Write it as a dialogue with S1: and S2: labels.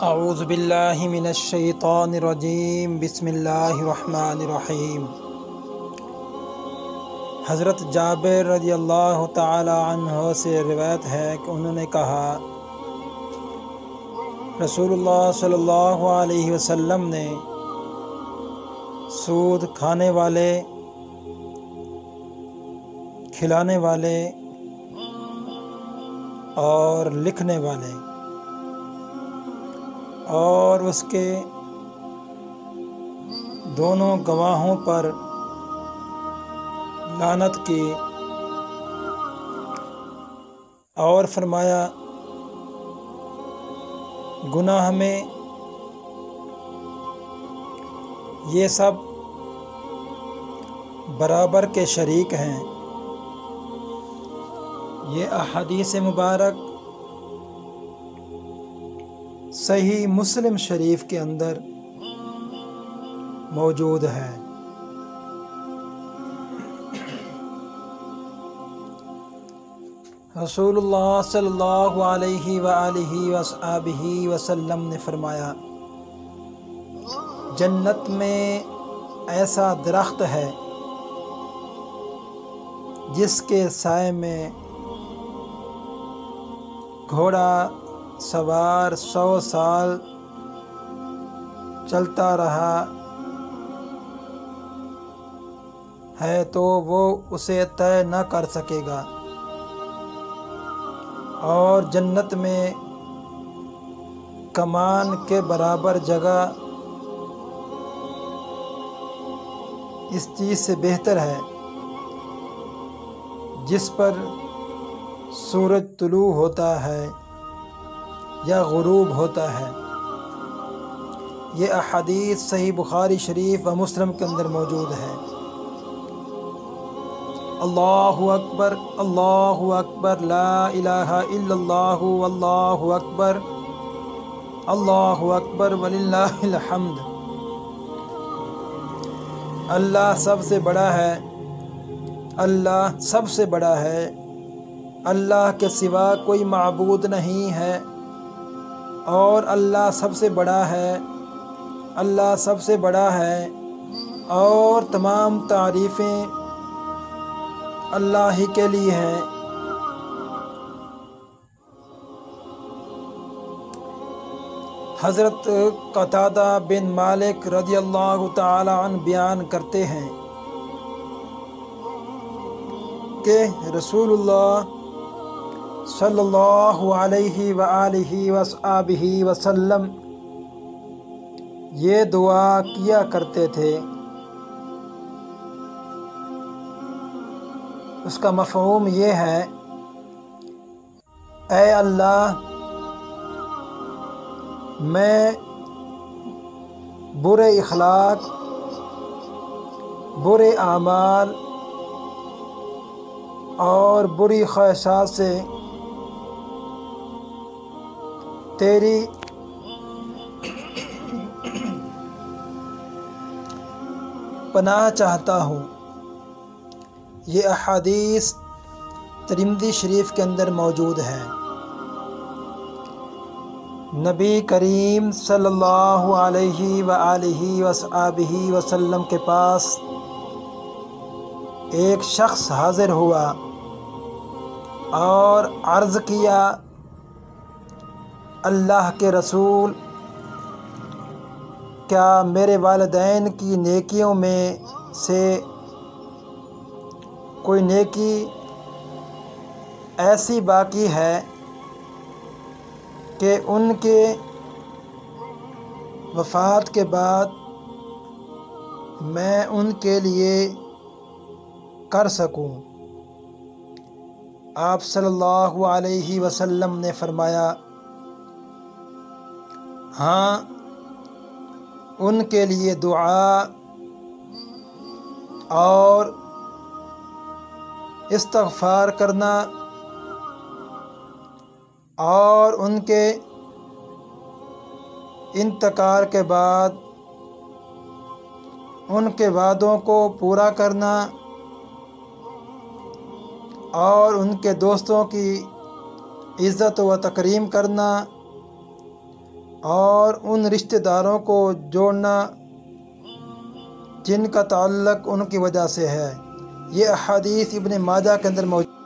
S1: اعوذ باللہ من الشیطان الرجیم بسم اللہ الرحمن الرحیم۔ حضرت جابر رضی اللہ تعالی عنہ سے روایت ہے کہ انہوں نے کہا، رسول اللہ صلی اللہ علیہ وسلم نے سود کھانے والے، کھلانے والے اور لکھنے والے اور اس کے دونوں گواہوں پر لعنت کی اور فرمایا، گناہ میں یہ سب برابر کے شریک ہیں۔ یہ احادیث مبارک صحیح مسلم شریف کے اندر موجود ہے۔ رسول اللہ صلی اللہ علیہ وآلہ وصحبہ وسلم نے فرمایا، جنت میں ایسا درخت ہے جس کے سائے میں گھوڑا سوار 100 سال چلتا رہا ہے تو وہ اسے طے نہ کر سکے گا، اور جنت میں کمان کے برابر جگہ اس چیز سے بہتر ہے جس پر سورج طلوع ہوتا ہے یا غروب ہوتا ہے۔ یہ احادیث صحیح بخاری شریف و مسلم کے اندر موجود ہے۔ اللہ اکبر، اللہ اکبر، لا الہ الا اللہ، واللہ اکبر، اللہ اکبر وللہ الحمد۔ اللہ سب سے بڑا ہے، اللہ سب سے بڑا ہے، اللہ کے سوا کوئی معبود نہیں ہے، اور اللہ سب سے بڑا ہے، اللہ سب سے بڑا ہے، اور تمام تعریفیں اللہ ہی کے لیے ہیں۔ حضرت قتادہ بن مالک رضی اللہ تعالی عنہ بیان کرتے ہیں کہ رسول اللہ صلی اللہ علیہ وآلہ وصحبہ وسلم یہ دعا کیا کرتے تھے، اس کا مفہوم یہ ہے، اے اللہ، میں برے اخلاق، برے اعمال اور بری خواہشات سے تیری پناہ چاہتا ہوں۔ یہ احادیث ترمذی شریف کے اندر موجود ہے۔ نبی کریم صلی اللہ علیہ وآلہ وصحبہ وسلم کے پاس ایک شخص حاضر ہوا اور عرض کیا، اللہ کے رسول، کیا میرے والدین کی نیکیوں میں سے کوئی نیکی ایسی باقی ہے کہ ان کے وفات کے بعد میں ان کے لیے کر سکوں؟ آپ صلی اللہ علیہ وسلم نے فرمایا، ہاں، ان کے لیے دعا اور استغفار کرنا اور ان کے انتقال کے بعد ان کے وعدوں کو پورا کرنا اور ان کے دوستوں کی عزت و تکریم کرنا اور ان رشتہ داروں کو جوڑنا جن کا تعلق ان کی وجہ سے ہے۔ یہ احادیث ابن ماجہ کے اندر موجود